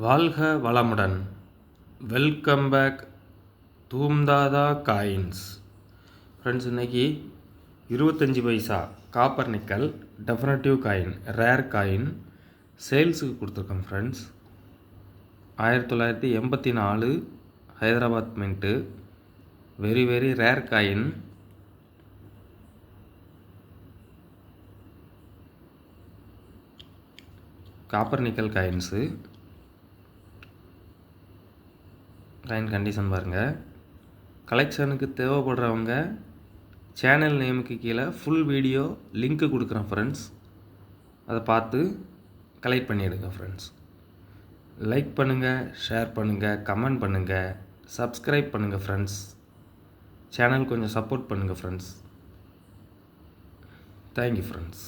வாழ்க வளமுடன். Welcome back தூம்தாதா காயின்ஸ். ஃப்ரெண்ட்ஸ், இன்றைக்கி 25 paisa copper nickel definitive coin, rare coin சேல்ஸுக்கு கொடுத்துருக்கோம். Friends, 1984 Hyderabad mint. Very very rare coin. Copper nickel coins. Coin condition பாருங்கள். கலெக்ஷனுக்கு தேவைப்படுறவங்க சேனல் நேமுக்கு கீழே ஃபுல் வீடியோ லிங்க்கு கொடுக்குறேன் ஃப்ரெண்ட்ஸ். அதை பார்த்து கலெக்ட் பண்ணிவிடுங்க ஃப்ரெண்ட்ஸ். லைக் பண்ணுங்கள், ஷேர் பண்ணுங்கள், கமெண்ட் பண்ணுங்கள், சப்ஸ்கிரைப் பண்ணுங்கள் ஃப்ரெண்ட்ஸ். சேனல் கொஞ்சம் சப்போர்ட் பண்ணுங்கள் ஃப்ரெண்ட்ஸ். Thank you friends.